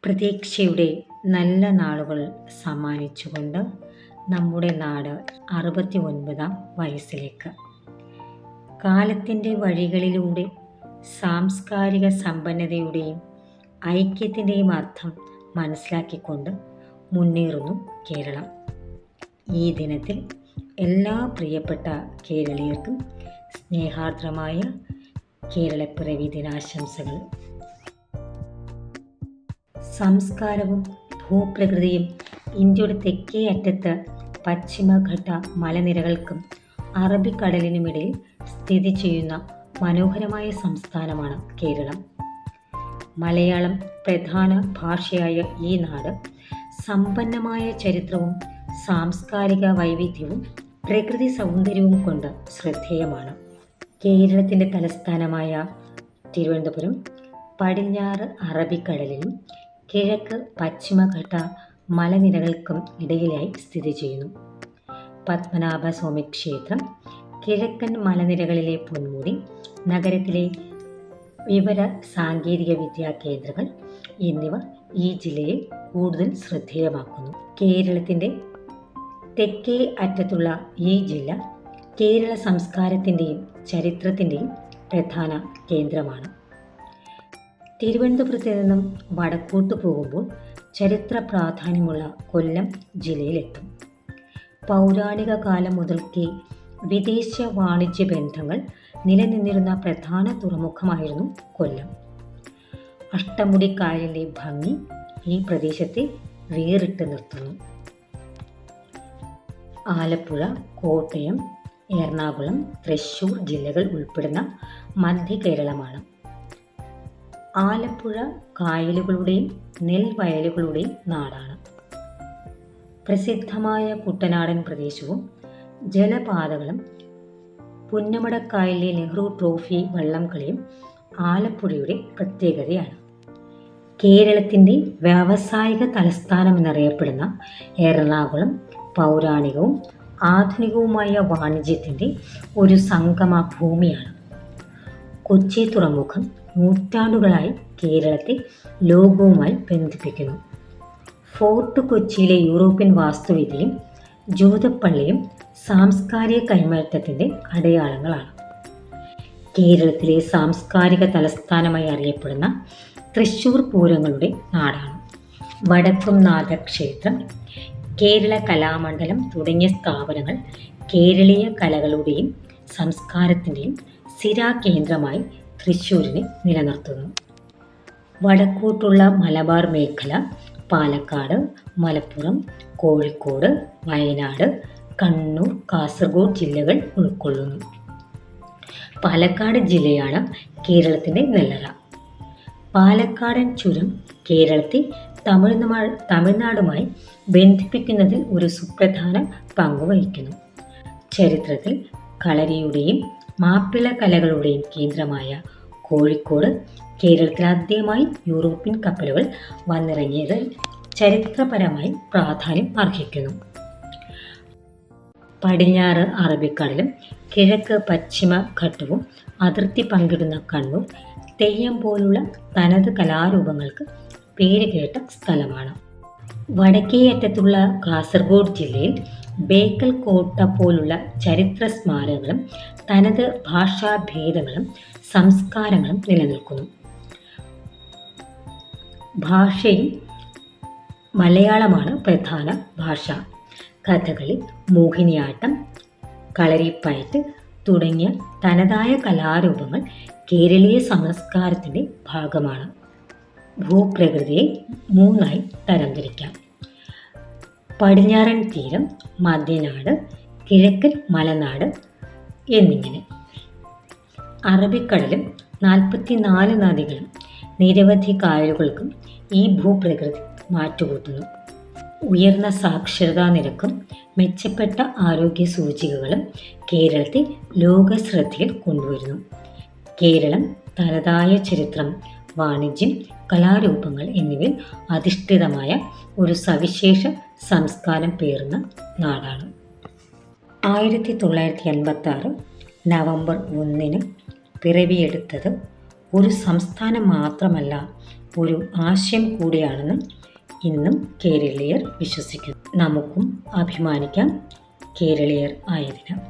പ്രതീക്ഷയുടെ നല്ല നാളുകൾ സമ്മാനിച്ചുകൊണ്ട് നമ്മുടെ നാട് 69-ാം വയസ്സിലേക്ക്. കാലത്തിൻ്റെ വഴികളിലൂടെ സാംസ്കാരിക സമ്പന്നതയുടെയും ഐക്യത്തിൻ്റെയും അർത്ഥം മനസ്സിലാക്കിക്കൊണ്ട് മുന്നേറുന്നു കേരളം. ഈ ദിനത്തിൽ എല്ലാ പ്രിയപ്പെട്ട കേരളീയർക്കും സ്നേഹാർദ്രമായ കേരളപ്പിറവി ദിനാശംസകൾ. സംസ്കാരവും ഭൂപ്രകൃതിയും ഇന്ത്യയുടെ തെക്കേ അറ്റത്ത് പശ്ചിമഘട്ട മലനിരകൾക്കും അറബിക്കടലിനുമിടയിൽ സ്ഥിതി ചെയ്യുന്ന മനോഹരമായ സംസ്ഥാനമാണ് കേരളം. മലയാളം പ്രധാന ഭാഷയായ ഈ നാട് സമ്പന്നമായ ചരിത്രവും സാംസ്കാരിക വൈവിധ്യവും പ്രകൃതി സൗന്ദര്യവും കൊണ്ട് ശ്രദ്ധേയമാണ്. കേരളത്തിൻ്റെ തലസ്ഥാനമായ തിരുവനന്തപുരം പടിഞ്ഞാറ് അറബിക്കടലിനും കിഴക്ക് പശ്ചിമഘട്ട മലനിരകൾക്കും ഇടയിലായി സ്ഥിതി ചെയ്യുന്നു. പത്മനാഭസ്വാമി ക്ഷേത്രം, കിഴക്കൻ മലനിരകളിലെ പൊന്മുടി, നഗരത്തിലെ വിവര സാങ്കേതിക വിദ്യാ കേന്ദ്രങ്ങൾ എന്നിവ ഈ ജില്ലയെ കൂടുതൽ ശ്രദ്ധേയമാക്കുന്നു. കേരളത്തിൻ്റെ തെക്കേ അറ്റത്തുള്ള ഈ ജില്ല കേരള സംസ്കാരത്തിൻ്റെയും ചരിത്രത്തിൻ്റെയും പ്രധാന കേന്ദ്രമാണ്. തിരുവനന്തപുരത്ത് നിന്നും വടക്കോട്ട് പോകുമ്പോൾ ചരിത്ര പ്രാധാന്യമുള്ള കൊല്ലം ജില്ലയിലെത്തും. പൗരാണിക കാലം മുതൽക്കേ വിദേശ വാണിജ്യ ബന്ധങ്ങൾ നിലനിന്നിരുന്ന പ്രധാന തുറമുഖമായിരുന്നു കൊല്ലം. അഷ്ടമുടിക്കായലിലെ ഭംഗി ഈ പ്രദേശത്തെ വേറിട്ട് നിർത്തുന്നു. ആലപ്പുഴ, കോട്ടയം, എറണാകുളം, തൃശ്ശൂർ ജില്ലകൾ ഉൾപ്പെടുന്ന മധ്യ കേരളമാണ്. ആലപ്പുഴ കായലുകളുടെയും നെൽവയലുകളുടെയും നാടാണ്. പ്രസിദ്ധമായ കുട്ടനാടൻ പ്രദേശവും ജലപാതകളും പുന്നമടക്കായലിലെ നെഹ്റു ട്രോഫി വള്ളംകളിയും ആലപ്പുഴയുടെ പ്രത്യേകതയാണ്. കേരളത്തിൻ്റെ വ്യാവസായിക തലസ്ഥാനം എന്നറിയപ്പെടുന്ന എറണാകുളം പൗരാണികവും ആധുനികവുമായ വാണിജ്യത്തിൻ്റെ ഒരു സംഗമ ഭൂമിയാണ്. കൊച്ചി തുറമുഖം നൂറ്റാണ്ടുകളായി കേരളത്തെ ലോകവുമായി ബന്ധിപ്പിക്കുന്നു. ഫോർട്ട് കൊച്ചിയിലെ യൂറോപ്യൻ വാസ്തുവിദ്യയും ജൂതപ്പള്ളിയും സാംസ്കാരിക കൈമാറ്റത്തിൻ്റെ അടയാളങ്ങളാണ്. കേരളത്തിലെ സാംസ്കാരിക തലസ്ഥാനമായി അറിയപ്പെടുന്ന തൃശ്ശൂർ പൂരങ്ങളുടെ നാടാണ്. വടക്കുംനാഥ ക്ഷേത്രം, കേരള കലാമണ്ഡലം തുടങ്ങിയ സ്ഥാപനങ്ങൾ കേരളീയ കലകളുടെയും സംസ്കാരത്തിൻ്റെയും സ്ഥിരാകേന്ദ്രമായി തൃശ്ശൂരിനെ നിലനിർത്തുന്നു. വടക്കോട്ടുള്ള മലബാർ മേഖല പാലക്കാട്, മലപ്പുറം, കോഴിക്കോട്, വയനാട്, കണ്ണൂർ, കാസർഗോഡ് ജില്ലകൾ ഉൾക്കൊള്ളുന്നു. പാലക്കാട് ജില്ലയാണ് കേരളത്തിൻ്റെ നെല്ലറ. പാലക്കാടൻ ചുരം കേരളത്തെ തമിഴ്നാടുമായി ബന്ധിപ്പിക്കുന്നതിൽ ഒരു സുപ്രധാന പങ്ക് വഹിക്കുന്നു. ചരിത്രത്തിൽ കളരിയുടെയും മാപ്പിള കലകളുടെയും കേന്ദ്രമായ കോഴിക്കോട് കേരളത്തിൽ ആദ്യമായി യൂറോപ്യൻ കപ്പലുകൾ വന്നിറങ്ങിയത് ചരിത്രപരമായി പ്രാധാന്യം അർഹിക്കുന്നു. പടിഞ്ഞാറ് അറബിക്കടലും കിഴക്ക് പശ്ചിമഘട്ടവും അതിർത്തി പങ്കിടുന്ന കണ്ണൂർ തെയ്യം പോലുള്ള തനത് കലാരൂപങ്ങൾക്ക് പേരുകേട്ട സ്ഥലമാണ്. വടക്കേ അറ്റത്തുള്ള കാസർഗോഡ് ജില്ലയിൽ ബേക്കൽ കോട്ട പോലുള്ള ചരിത്ര സ്മാരകങ്ങളും തനത് ഭാഷാഭേദങ്ങളും സംസ്കാരങ്ങളും നിലനിൽക്കുന്നു. ഭാഷയും മലയാളമാണ് പ്രധാന ഭാഷ. കഥകളി, മോഹിനിയാട്ടം, കളരിപ്പയറ്റ് തുടങ്ങിയ തനതായ കലാരൂപങ്ങൾ കേരളീയ സംസ്കാരത്തിൻ്റെ ഭാഗമാണ്. ഭൂപ്രകൃതിയെ 3ആയി തരംതിരിക്കാം. പടിഞ്ഞാറൻ തീരം, മധ്യനാട്, കിഴക്കൻ മലനാട് എന്നിങ്ങനെ. അറബിക്കടലും 44 നദികളും നിരവധി കായലുകൾക്കും ഈ ഭൂപ്രകൃതി മാറ്റുകൂട്ടുന്നു. ഉയർന്ന സാക്ഷരതാ നിരക്കും മെച്ചപ്പെട്ട ആരോഗ്യ സൂചികകളും കേരളത്തെ ലോകശ്രദ്ധയിൽ കൊണ്ടുവരുന്നു. കേരളം തനതായ ചരിത്രം, വാണിജ്യം, കലാരൂപങ്ങൾ എന്നിവയിൽ അധിഷ്ഠിതമായ ഒരു സവിശേഷ സംസ്കാരം പേറുന്ന നാടാണ്. 1986 നവംബർ 1 പിറവിയെടുത്തത് ഒരു സംസ്ഥാനം മാത്രമല്ല, ഒരു ആശയം കൂടിയാണെന്നും ഇന്നും കേരളീയർ വിശ്വസിക്കുന്നു. നമുക്കും അഭിമാനിക്കാം കേരളീയർ ആയതിനാൽ.